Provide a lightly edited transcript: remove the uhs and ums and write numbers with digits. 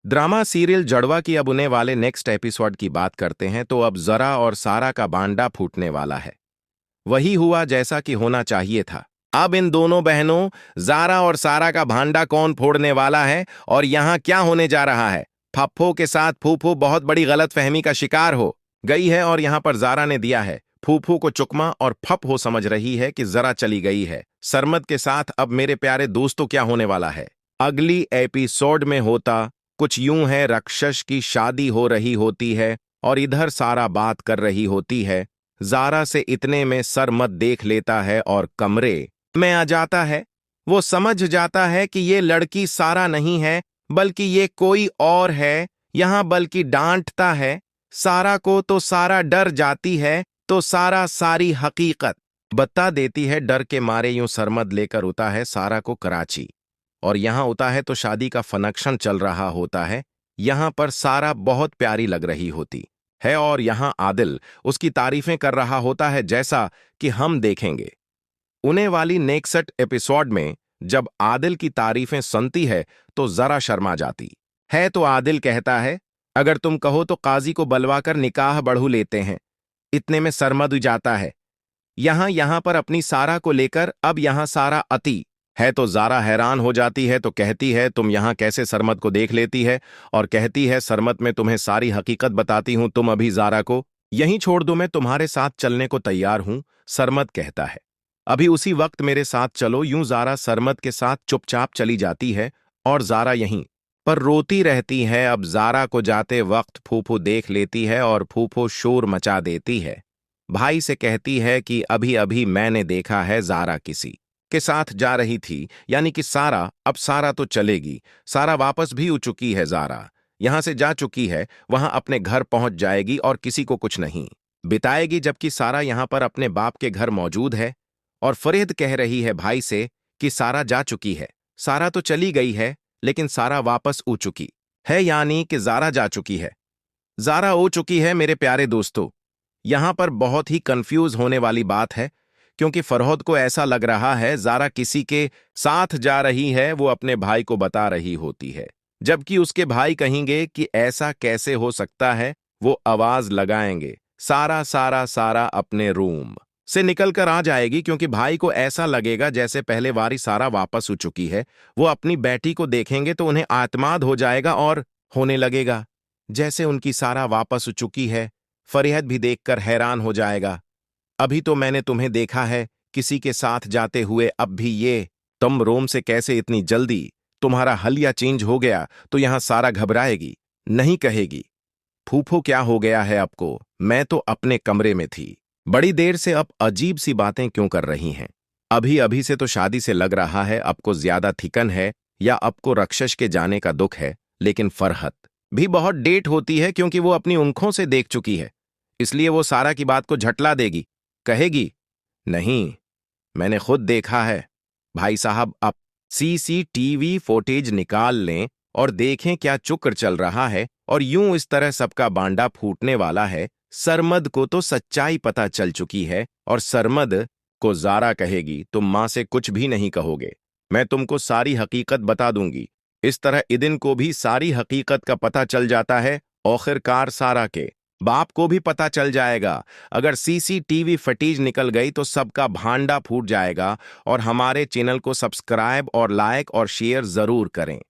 Drama serial जड़वा की अब होने वाले नेक्स्ट एपिसोड की बात करते हैं तो अब जरा और सारा का बांडा फूटने वाला है। वही हुआ जैसा कि होना चाहिए था। अब इन दोनों बहनों जारा और सारा का भांडा कौन फोड़ने वाला है और यहाँ क्या होने जा रहा है। फप्फो के साथ फूफू बहुत बड़ी गलतफहमी का शिकार हो गई है और यहाँ पर जारा ने दिया है फूफू को चुकमा और फप हो समझ रही है कि जरा चली गई है। सरमद के साथ अब मेरे प्यारे दोस्तों क्या होने वाला है अगली एपिसोड में होता कुछ यूं है। राक्षस की शादी हो रही होती है और इधर सारा बात कर रही होती है। जारा से इतने में सरमद देख लेता है और कमरे में आ जाता है। वो समझ जाता है कि ये लड़की सारा नहीं है बल्कि ये कोई और है यहां, बल्कि डांटता है सारा को तो सारा डर जाती है तो सारा सारी हकीकत बता देती है। डर के मारे यूं सरमद लेकर उता है सारा को कराची और यहां उता है तो शादी का फंक्शन चल रहा होता है। यहां पर सारा बहुत प्यारी लग रही होती है और यहां आदिल उसकी तारीफें कर रहा होता है जैसा कि हम देखेंगे उन्हें वाली नेक्स्ट एपिसोड में। जब आदिल की तारीफें सुनती है तो जरा शर्मा जाती है तो आदिल कहता है अगर तुम कहो तो काजी को बलवाकर निकाह बढ़ू लेते हैं। इतने में सरमद जाता है यहां पर अपनी सारा को लेकर। अब यहां सारा अति है तो जारा हैरान हो जाती है तो कहती है तुम यहां कैसे सरमद को देख लेती है और कहती है सरमद मैं तुम्हें सारी हकीकत बताती हूं, तुम अभी जारा को यहीं छोड़ दो, मैं तुम्हारे साथ चलने को तैयार हूं। सरमद कहता है अभी उसी वक्त मेरे साथ चलो। यूं जारा सरमद के साथ चुपचाप चली जाती है और जारा यहीं पर रोती रहती है। अब जारा को जाते वक्त फूफू देख लेती है और फूफू शोर मचा देती है। भाई से कहती है कि अभी अभी मैंने देखा है जारा किसी के साथ जा रही थी, यानी कि सारा। अब सारा तो चलेगी, सारा वापस भी हो चुकी है। जारा यहां से जा चुकी है, वहां अपने घर पहुंच जाएगी और किसी को कुछ नहीं बिताएगी, जबकि सारा यहां पर अपने बाप के घर मौजूद है। और फरीद कह रही है भाई से कि सारा जा चुकी है, सारा तो चली गई है लेकिन सारा वापस हो चुकी है, यानी कि जारा जा चुकी है, जारा हो चुकी है। मेरे प्यारे दोस्तों, यहां पर बहुत ही कंफ्यूज होने वाली बात है क्योंकि फरहद को ऐसा लग रहा है जारा किसी के साथ जा रही है। वो अपने भाई को बता रही होती है, जबकि उसके भाई कहेंगे कि ऐसा कैसे हो सकता है। वो आवाज लगाएंगे, सारा सारा सारा अपने रूम से निकलकर आ जाएगी क्योंकि भाई को ऐसा लगेगा जैसे पहले वारी सारा वापस हो चुकी है। वो अपनी बेटी को देखेंगे तो उन्हें आत्माद हो जाएगा और होने लगेगा जैसे उनकी सारा वापस हो चुकी है। फरीहद भी देखकर हैरान हो जाएगा, अभी तो मैंने तुम्हें देखा है किसी के साथ जाते हुए, अब भी ये तुम रोम से कैसे इतनी जल्दी तुम्हारा हलिया चेंज हो गया। तो यहां सारा घबराएगी, नहीं कहेगी फूफो क्या हो गया है आपको, मैं तो अपने कमरे में थी बड़ी देर से, अब अजीब सी बातें क्यों कर रही हैं। अभी अभी से तो शादी से लग रहा है आपको ज्यादा थिकन है या आपको राक्षस के जाने का दुख है। लेकिन फरहत भी बहुत डेट होती है क्योंकि वो अपनी आंखों से देख चुकी है, इसलिए वो सारा की बात को झटला देगी, कहेगी नहीं मैंने खुद देखा है। भाई साहब आप सीसीटीवी फुटेज निकाल लें और देखें क्या चुक्र चल रहा है और यूं इस तरह सबका बांडा फूटने वाला है। सरमद को तो सच्चाई पता चल चुकी है और सरमद को जारा कहेगी तुम मां से कुछ भी नहीं कहोगे, मैं तुमको सारी हकीकत बता दूंगी। इस तरह इदिन को भी सारी हकीकत का पता चल जाता है। आखिरकार सारा के बाप को भी पता चल जाएगा। अगर सीसीटीवी फुटेज निकल गई तो सबका भांडा फूट जाएगा। और हमारे चैनल को सब्सक्राइब और लाइक और शेयर जरूर करें।